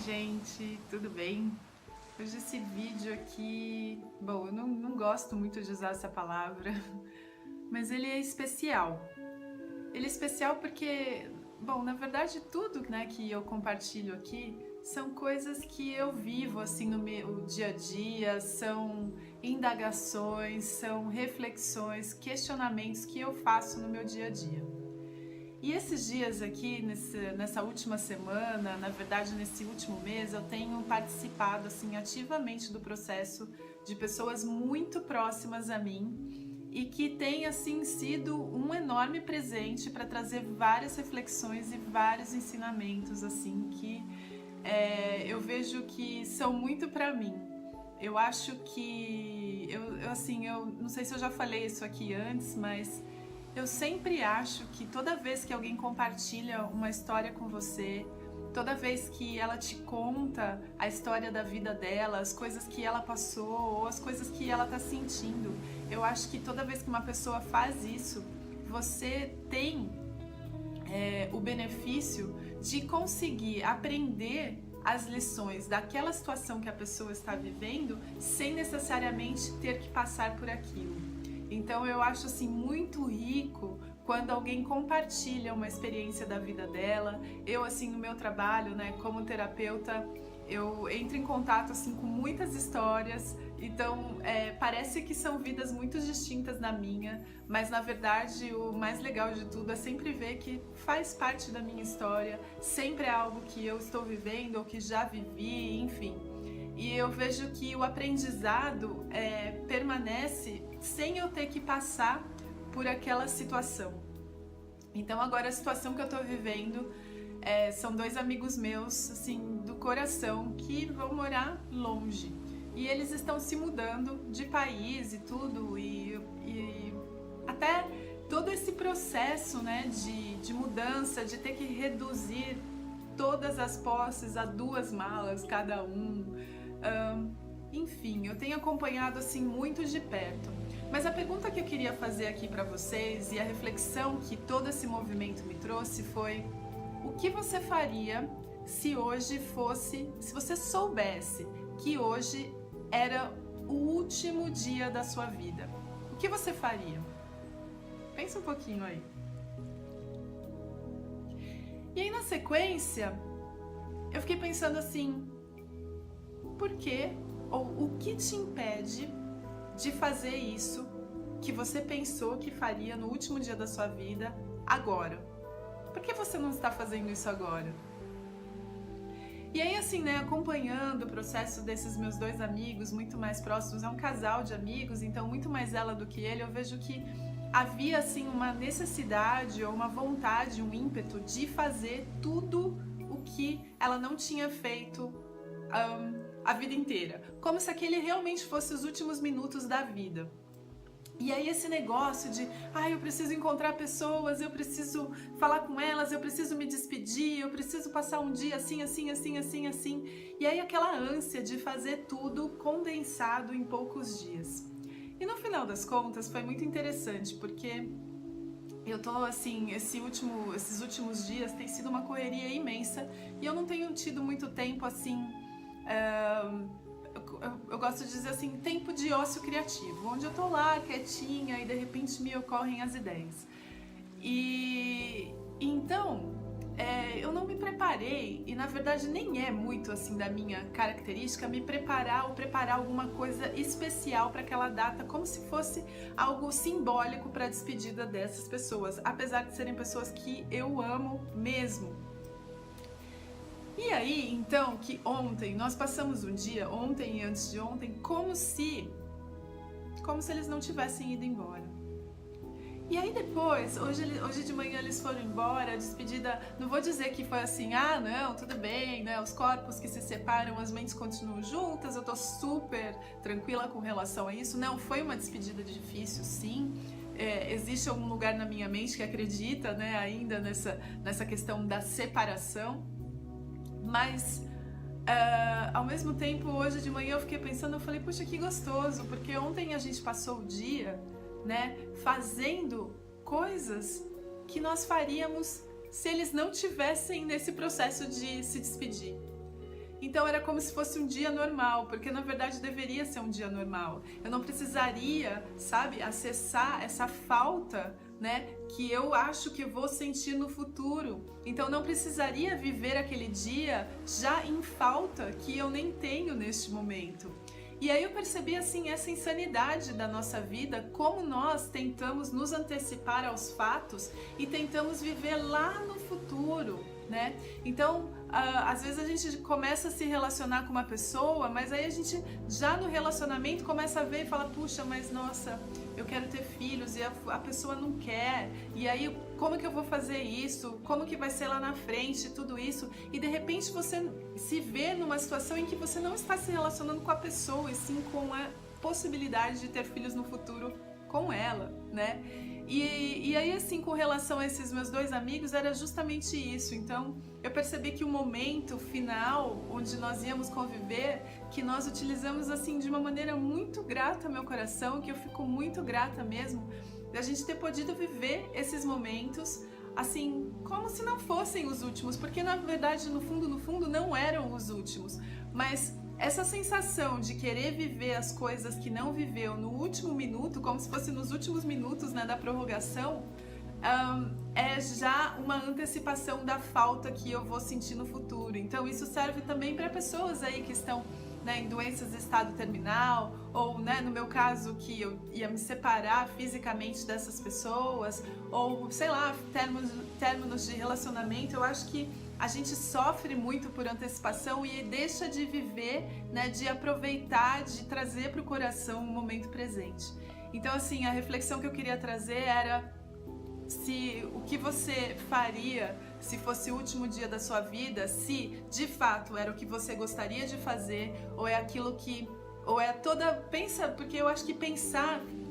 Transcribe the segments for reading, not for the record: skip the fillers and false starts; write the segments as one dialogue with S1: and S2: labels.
S1: gente, tudo bem? Hoje esse vídeo aqui, bom, eu não gosto muito de usar essa palavra, mas ele é especial. Ele é especial porque, bom, na verdade tudo, né, que eu compartilho aqui são coisas que eu vivo assim no meu dia a dia, são indagações, são reflexões, questionamentos que eu faço no meu dia a dia. E esses dias aqui, nessa última semana, na verdade nesse último mês, eu tenho participado assim ativamente do processo de pessoas muito próximas a mim e que tem assim sido um enorme presente para trazer várias reflexões e vários ensinamentos assim que eu vejo que são muito para mim. Eu acho que eu não sei se eu já falei isso aqui antes, mas eu sempre acho que toda vez que alguém compartilha uma história com você, toda vez que ela te conta a história da vida dela, as coisas que ela passou ou as coisas que ela tá sentindo, eu acho que toda vez que uma pessoa faz isso, você tem o benefício de conseguir aprender as lições daquela situação que a pessoa está vivendo sem necessariamente ter que passar por aquilo. Então eu acho assim muito rico quando alguém compartilha uma experiência da vida dela. Eu assim no meu trabalho, né, como terapeuta, eu entro em contato assim com muitas histórias. Então parece que são vidas muito distintas da minha, mas na verdade o mais legal de tudo é sempre ver que faz parte da minha história, sempre é algo que eu estou vivendo ou que já vivi, enfim. E eu vejo que o aprendizado permanece sem eu ter que passar por aquela situação. Então agora a situação que eu tô vivendo são dois amigos meus, assim, do coração, que vão morar longe. E eles estão se mudando de país e tudo, e até todo esse processo, né, de mudança, de ter que reduzir todas as posses a 2 malas cada um. Enfim, eu tenho acompanhado assim muito de perto. Mas a pergunta que eu queria fazer aqui para vocês e a reflexão que todo esse movimento me trouxe foi: o que você faria se hoje fosse, se você soubesse que hoje era o último dia da sua vida? O que você faria? Pensa um pouquinho aí. E aí na sequência, eu fiquei pensando assim: por quê? Ou o que te impede de fazer isso que você pensou que faria no último dia da sua vida agora? Por que você não está fazendo isso agora? E aí assim, né, acompanhando o processo desses meus dois amigos muito mais próximos, é um casal de amigos, então muito mais ela do que ele, eu vejo que havia assim uma necessidade ou uma vontade, um ímpeto de fazer tudo o que ela não tinha feito a vida inteira, como se aquele realmente fosse os últimos minutos da vida. E aí esse negócio de, eu preciso encontrar pessoas, eu preciso falar com elas, eu preciso me despedir, eu preciso passar um dia assim, assim, assim, assim, assim. E aí aquela ânsia de fazer tudo condensado em poucos dias. E no final das contas foi muito interessante, porque eu tô assim, esses últimos dias tem sido uma correria imensa e eu não tenho tido muito tempo assim, eu gosto de dizer assim, tempo de ócio criativo, onde eu tô lá quietinha e de repente me ocorrem as ideias. E então eu não me preparei, e na verdade nem é muito assim da minha característica me preparar ou preparar alguma coisa especial para aquela data, como se fosse algo simbólico para a despedida dessas pessoas, apesar de serem pessoas que eu amo mesmo. E aí, então, que ontem nós passamos um dia, ontem e antes de ontem, como se eles não tivessem ido embora. E aí depois, hoje de manhã eles foram embora, a despedida, não vou dizer que foi assim, não, tudo bem, né, os corpos que se separam, as mentes continuam juntas, eu tô super tranquila com relação a isso. Não, foi uma despedida difícil, sim. Existe algum lugar na minha mente que acredita, né, ainda nessa questão da separação. Mas, ao mesmo tempo, hoje de manhã eu fiquei pensando, eu falei, puxa, que gostoso, porque ontem a gente passou o dia, né, fazendo coisas que nós faríamos se eles não tivessem nesse processo de se despedir. Então era como se fosse um dia normal, porque na verdade deveria ser um dia normal. Eu não precisaria, sabe, acessar essa falta, né, que eu acho que vou sentir no futuro. Então não precisaria viver aquele dia já em falta que eu nem tenho neste momento. E aí eu percebi assim essa insanidade da nossa vida, como nós tentamos nos antecipar aos fatos e tentamos viver lá no futuro, né? Então, às vezes a gente começa a se relacionar com uma pessoa, mas aí a gente já no relacionamento começa a ver e fala, puxa, mas nossa, eu quero ter filhos e a pessoa não quer, e aí como que eu vou fazer isso? Como que vai ser lá na frente, tudo isso? E de repente você se vê numa situação em que você não está se relacionando com a pessoa, e sim com a possibilidade de ter filhos no futuro com ela, né? E aí, assim, com relação a esses meus dois amigos, era justamente isso. Então, eu percebi que o momento final, onde nós íamos conviver, que nós utilizamos, assim, de uma maneira muito grata ao meu coração, que eu fico muito grata mesmo, da gente ter podido viver esses momentos, assim, como se não fossem os últimos, porque, na verdade, no fundo, não eram os últimos, mas essa sensação de querer viver as coisas que não viveu no último minuto, como se fosse nos últimos minutos, né, da prorrogação, é já uma antecipação da falta que eu vou sentir no futuro. Então isso serve também para pessoas aí que estão, né, em doenças de estado terminal, ou, né, no meu caso, que eu ia me separar fisicamente dessas pessoas, ou sei lá, términos de relacionamento. Eu acho que a gente sofre muito por antecipação e deixa de viver, né, de aproveitar, de trazer para o coração o momento presente. Então, assim, a reflexão que eu queria trazer era o que você faria se fosse o último dia da sua vida, se de fato era o que você gostaria de fazer, ou é aquilo que, ou é pensa, porque eu acho que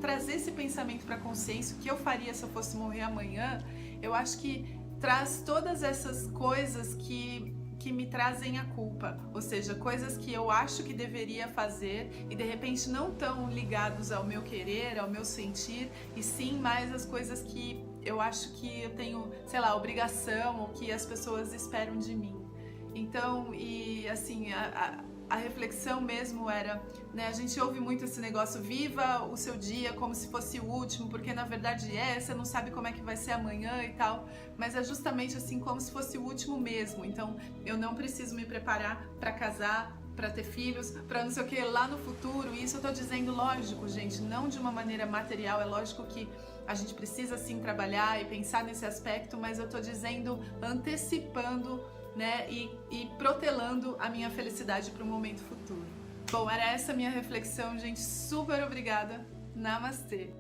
S1: trazer esse pensamento para a consciência, o que eu faria se eu fosse morrer amanhã, eu acho que traz todas essas coisas que me trazem a culpa, ou seja, coisas que eu acho que deveria fazer e de repente não estão ligados ao meu querer, ao meu sentir, e sim mais as coisas que eu acho que eu tenho, sei lá, obrigação, ou que as pessoas esperam de mim. Então, e assim, a reflexão mesmo era, né, a gente ouve muito esse negócio, viva o seu dia como se fosse o último, porque na verdade você não sabe como é que vai ser amanhã e tal, mas é justamente assim, como se fosse o último mesmo. Então eu não preciso me preparar para casar, para ter filhos, para não sei o que lá no futuro. E isso eu tô dizendo, lógico, gente, não de uma maneira material, é lógico que a gente precisa sim trabalhar e pensar nesse aspecto, mas eu tô dizendo, antecipando, né, e protelando a minha felicidade para o momento futuro. Bom, era essa a minha reflexão, gente. Super obrigada. Namastê!